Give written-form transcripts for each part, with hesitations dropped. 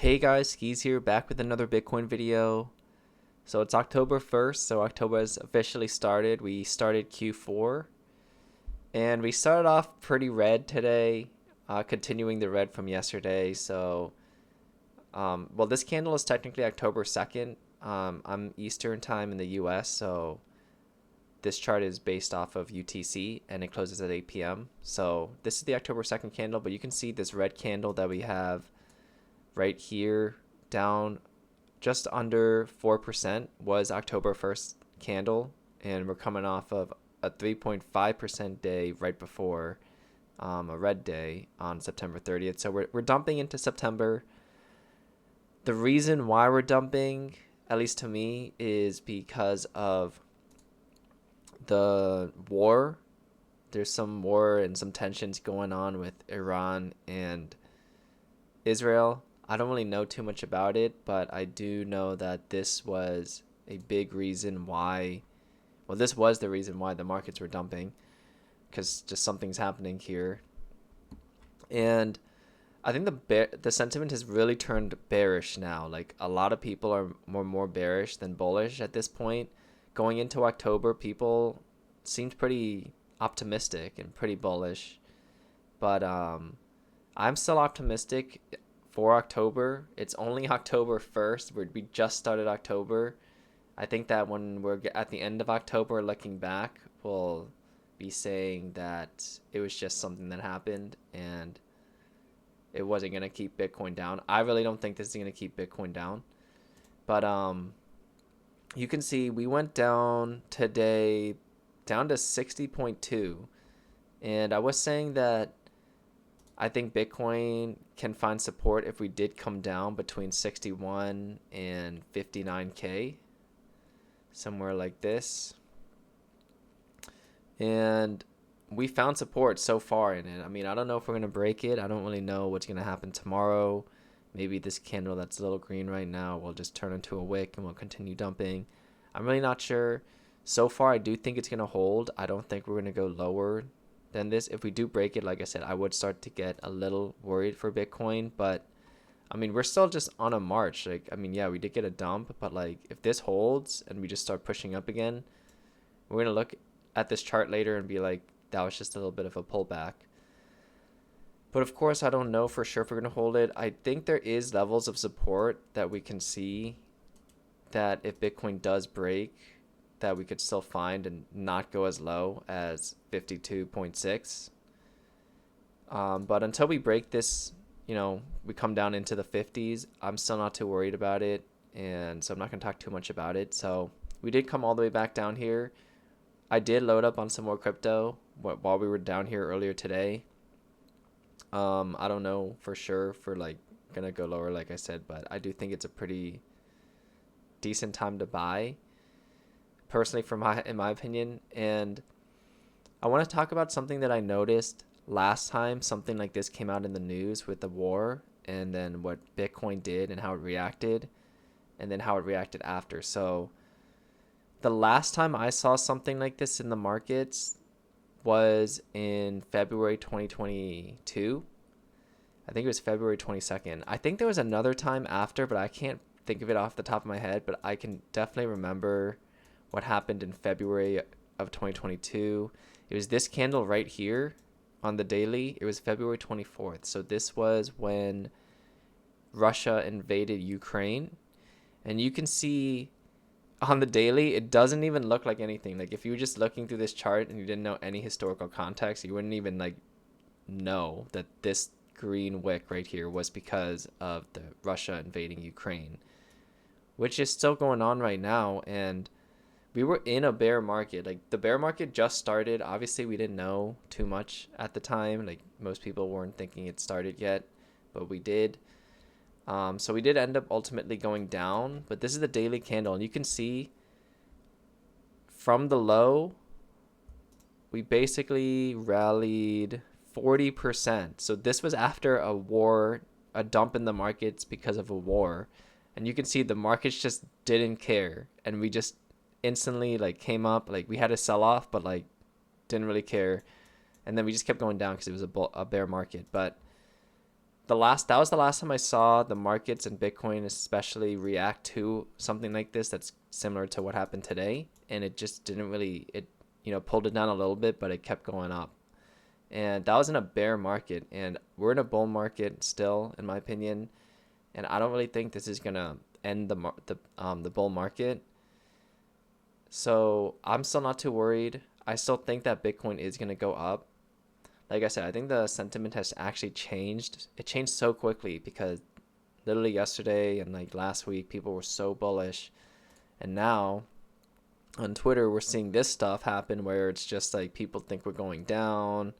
Hey guys, Skis here, back with another Bitcoin video. So it's October 1st, so October has officially started. We started Q4, and we started off pretty red today, continuing the red from yesterday. Well, this candle is technically October 2nd. I'm Eastern time in the US, so this chart is based off of UTC, and it closes at 8 p.m. So this is the October 2nd candle, but you can see this red candle that we have right here down just under 4% was October 1st candle, and we're coming off of a 3.5% day right before a red day on September 30th. So we're dumping into September. The reason why we're dumping, at least to me, is because of the war. There's some war and some tensions going on with Iran and Israel. I don't really know too much about it, but I do know that this was a big reason why, well, this was the reason why the markets were dumping, because just something's happening here. And I think the sentiment has really turned bearish now. Like, a lot of people are more bearish than bullish at this point. Going into October, people seemed pretty optimistic and pretty bullish, but I'm still optimistic for October. It's only October 1st. We just started October. I think that when we're at the end of October looking back, we'll be saying that it was just something that happened and it wasn't going to keep Bitcoin down. I really don't think this is going to keep Bitcoin down. But you can see we went down today down to 60.2. And I was saying that I think Bitcoin can find support if we did come down between 61 and 59K, somewhere like this. And we found support so far in it. I mean, I don't know if we're going to break it. I don't really know what's going to happen tomorrow. Maybe this candle that's a little green right now will just turn into a wick and we'll continue dumping. I'm really not sure. So far, I do think it's going to hold. I don't think we're going to go lower than this. If we do break it, like I said, I would start to get a little worried for Bitcoin. But I mean, we're still just on a march. Like, I mean, yeah, we did get a dump, but like if this holds and we just start pushing up again, we're going to look at this chart later and be like, that was just a little bit of a pullback. But of course, I don't know for sure if we're going to hold it. I think there is levels of support that we can see that if Bitcoin does break, that we could still find and not go as low as 52.6. But until we break this, we come down into the 50s, I'm still not too worried about it. And so I'm not going to talk too much about it. So we did come all the way back down here. I did load up on some more crypto while we were down here earlier today. I don't know for sure if we're like going to go lower, like I said, but I do think it's a pretty decent time to buy, personally, in my opinion. And I want to talk about something that I noticed last time something like this came out in the news with the war, and then what Bitcoin did and how it reacted, and then how it reacted after. So the last time I saw something like this in the markets was in February 2022. I think it was February 22nd. I think there was another time after, but I can't think of it off the top of my head, but I can definitely remember what happened in February of 2022. It was this candle right here on the daily. It was February 24th. So this was when Russia invaded Ukraine. And you can see on the daily, it doesn't even look like anything. Like, if you were just looking through this chart and you didn't know any historical context, you wouldn't even like know that this green wick right here was because of the Russia invading Ukraine, which is still going on right now. And we were in a bear market. Like, the bear market just started. Obviously, we didn't know too much at the time. Like, most people weren't thinking it started yet, but we did. So we did end up ultimately going down, but this is the daily candle, and you can see from the low, we basically rallied 40%. So this was after a war, a dump in the markets because of a war, and you can see the markets just didn't care, and we just instantly like came up. Like, we had a sell off, but like didn't really care, and then we just kept going down because it was a bear market. But that was the last time I saw the markets and Bitcoin especially react to something like this that's similar to what happened today, and it just didn't really it pulled it down a little bit, but it kept going up. And that was in a bear market, and we're in a bull market still, in my opinion. And I don't really think this is gonna end the bull market. So I'm still not too worried. I still think that Bitcoin is gonna go up. Like I said, I think the sentiment has actually changed. It changed so quickly because literally yesterday and like last week, people were so bullish, and now on Twitter we're seeing this stuff happen where it's just like people think we're going down.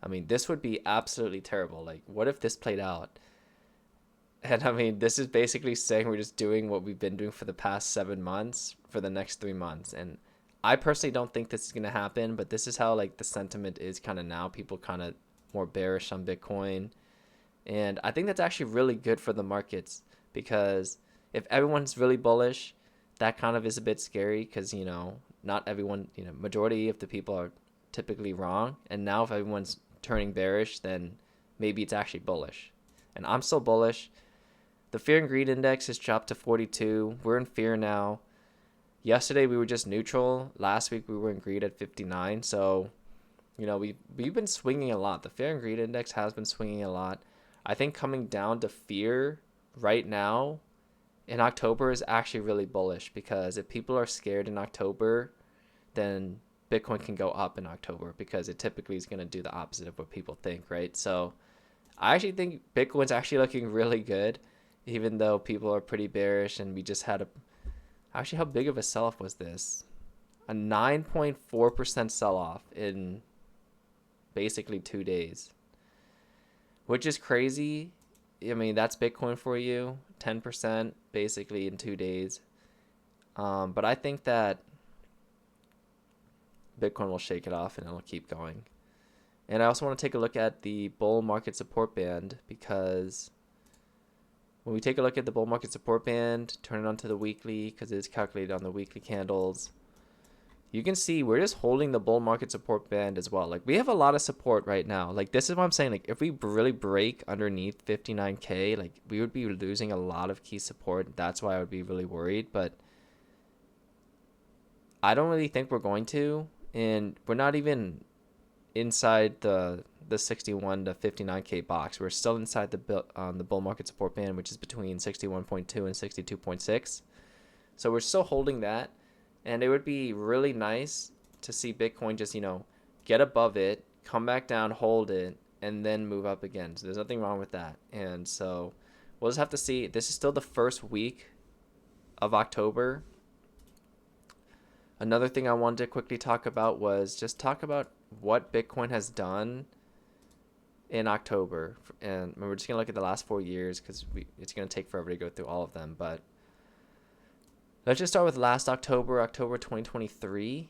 I mean, this would be absolutely terrible. Like, what if this played out? And I mean, this is basically saying we're just doing what we've been doing for the past 7 months for the next 3 months. And I personally don't think this is going to happen, but this is how like the sentiment is kind of now. People kind of more bearish on Bitcoin. And I think that's actually really good for the markets because if everyone's really bullish, that kind of is a bit scary because, not everyone, majority of the people are typically wrong. And now if everyone's turning bearish, then maybe it's actually bullish. And I'm still bullish. The fear and greed index has dropped to 42. We're in fear now. Yesterday we were just neutral. Last week we were in greed at 59. So, we've been swinging a lot. The fear and greed index has been swinging a lot. I think coming down to fear right now in October is actually really bullish because if people are scared in October, then Bitcoin can go up in October because it typically is going to do the opposite of what people think, right? So I actually think Bitcoin's actually looking really good, even though people are pretty bearish. And we just had actually, how big of a sell-off was this? A 9.4% sell-off in basically 2 days, which is crazy. I mean, that's Bitcoin for you, 10% basically in 2 days. But I think that Bitcoin will shake it off and it'll keep going. And I also want to take a look at the bull market support band because when we take a look at the bull market support band, turn it onto the weekly because it is calculated on the weekly candles, you can see we're just holding the bull market support band as well. Like, we have a lot of support right now. Like, this is what I'm saying. Like, if we really break underneath 59K, like, we would be losing a lot of key support. That's why I would be really worried. But I don't really think we're going to. And we're not even inside the 61 to 59K box. We're still inside the bull market support band, which is between 61.2 and 62.6. So we're still holding that. And it would be really nice to see Bitcoin just, get above it, come back down, hold it, and then move up again. So there's nothing wrong with that. And so we'll just have to see. This is still the first week of October. Another thing I wanted to quickly talk about was just talk about what Bitcoin has done in October. And we're just going to look at the last 4 years because it's going to take forever to go through all of them. But let's just start with last October 2023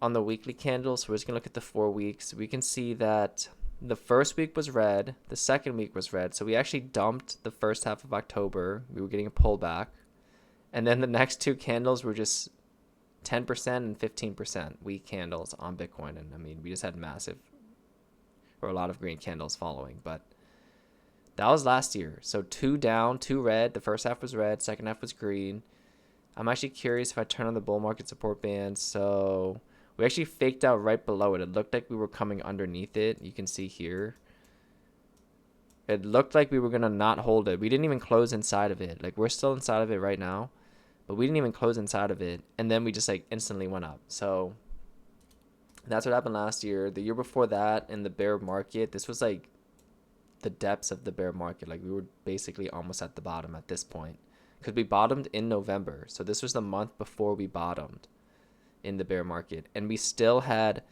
on the weekly candles. So we're just going to look at the 4 weeks. We can see that the first week was red. The second week was red. So we actually dumped the first half of October. We were getting a pullback. And then the next two candles were just 10% and 15% weak candles on Bitcoin. And I mean, we just had a lot of green candles following. But that was last year. So 2 down, 2 red. The first half was red. Second half was green. I'm actually curious if I turn on the bull market support band. So we actually faked out right below it. It looked like we were coming underneath it. You can see here. It looked like we were going to not hold it. We didn't even close inside of it. Like, we're still inside of it right now, but we didn't even close inside of it. And then we just like instantly went up. So that's what happened last year. The year before that in the bear market, this was like the depths of the bear market. Like, we were basically almost at the bottom at this point. Because we bottomed in November. So this was the month before we bottomed in the bear market. And we started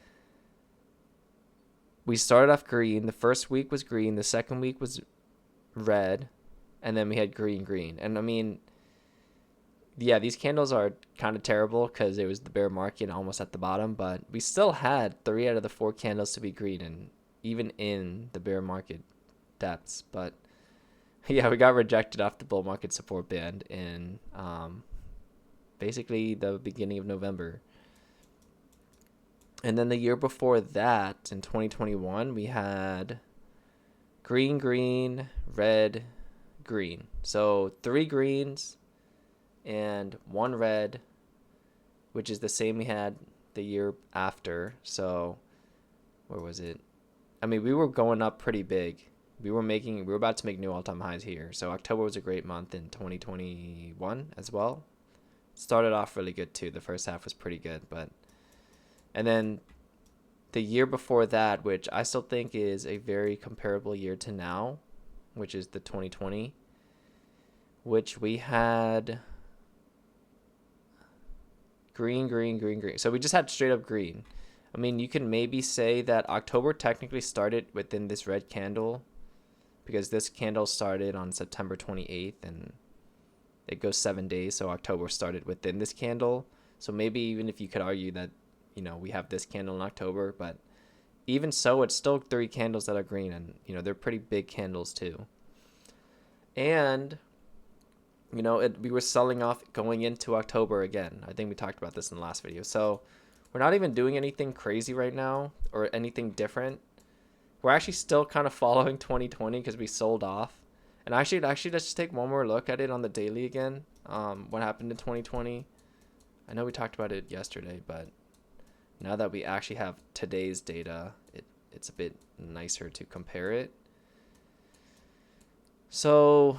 off green. The first week was green. The second week was red. And then we had green. And I mean, yeah, these candles are kind of terrible because it was the bear market almost at the bottom. But we still had 3 out of the 4 candles to be green. And even in the bear market depths. But yeah, we got rejected off the bull market support band in basically the beginning of November. And then the year before that, in 2021, we had green, green, red, green. So 3 greens and 1 red, which is the same we had the year after. So where was it? I mean, we were going up pretty big. We were about to make new all-time highs here. So October was a great month in 2021 as well. Started off really good too. The first half was pretty good, and then the year before that, which I still think is a very comparable year to now, which is the 2020, which we had green, green, green, green. So we just had straight up green. I mean, you can maybe say that October technically started within this red candle, because this candle started on September 28th and it goes 7 days. So October started within this candle. So maybe even if you could argue that, we have this candle in October, but even so, it's still 3 candles that are green, and, they're pretty big candles too. And, we were selling off going into October again. I think we talked about this in the last video. So we're not even doing anything crazy right now or anything different. We're actually still kind of following 2020 because we sold off. And actually, let's just take one more look at it on the daily again. What happened in 2020? I know we talked about it yesterday, but now that we actually have today's data, it's a bit nicer to compare it. So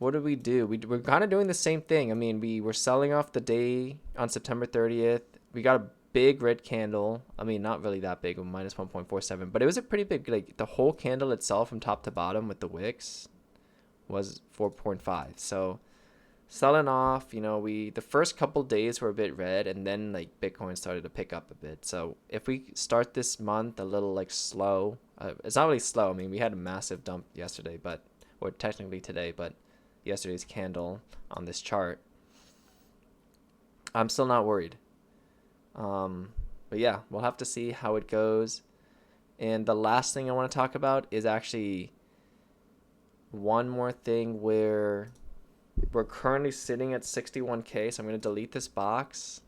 what did we do? We're kind of doing the same thing. I mean, we were selling off the day on September 30th. We got a big red candle. I mean, not really that big, minus 1.47, but it was a pretty big, like the whole candle itself from top to bottom with the wicks was 4.5. So selling off, the first couple days were a bit red, and then like Bitcoin started to pick up a bit. So if we start this month a little like slow, it's not really slow. I mean, we had a massive dump yesterday, or technically today, but yesterday's candle on this chart, I'm still not worried. But yeah, we'll have to see how it goes. And the last thing I want to talk about is actually one more thing where we're currently sitting at 61K. So I'm going to delete this box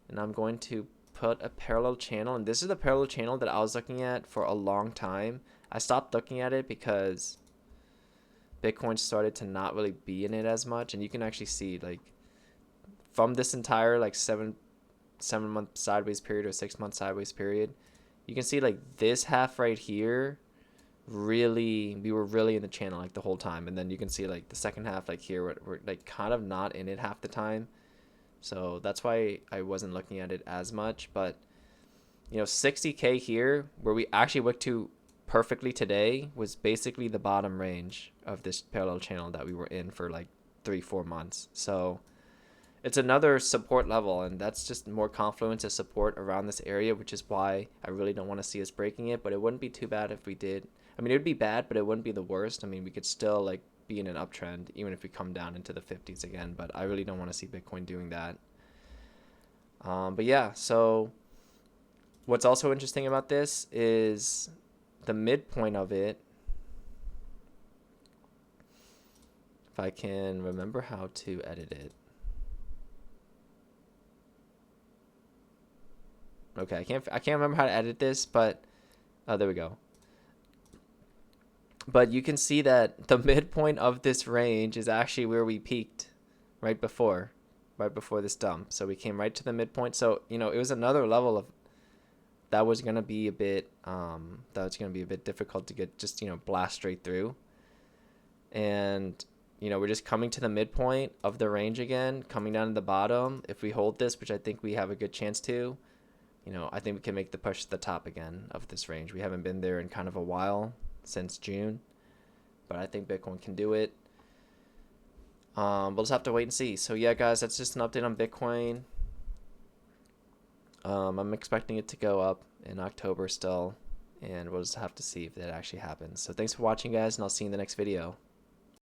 and I'm going to put a parallel channel. And this is the parallel channel that I was looking at for a long time. I stopped looking at it because Bitcoin started to not really be in it as much. And you can actually see like from this entire like 7-month sideways period or 6-month sideways period, you can see like this half right here, we were really in the channel like the whole time. And then you can see like the second half like here, we're like kind of not in it half the time. So that's why I wasn't looking at it as much. But 60K here, where we actually went to perfectly today, was basically the bottom range of this parallel channel that we were in for like 3-4 months. So it's another support level, and that's just more confluence of support around this area, which is why I really don't want to see us breaking it. But it wouldn't be too bad if we did. I mean, it would be bad, but it wouldn't be the worst. I mean, we could still like be in an uptrend even if we come down into the 50s again, but I really don't want to see Bitcoin doing that. But yeah, so what's also interesting about this is the midpoint of it. If I can remember how to edit it. Okay, I can't remember how to edit this, but there we go. But you can see that the midpoint of this range is actually where we peaked right before this dump. So we came right to the midpoint. So, it was another level of that was going to be a bit difficult to get just, blast straight through. And, we're just coming to the midpoint of the range again, coming down to the bottom. If we hold this, which I think we have a good chance to, I think we can make the push to the top again of this range. We haven't been there in kind of a while, since June, but I think Bitcoin can do it. We'll just have to wait and see. So yeah, guys, that's just an update on Bitcoin. I'm expecting it to go up in October still, and we'll just have to see if that actually happens. So thanks for watching, guys, and I'll see you in the next video.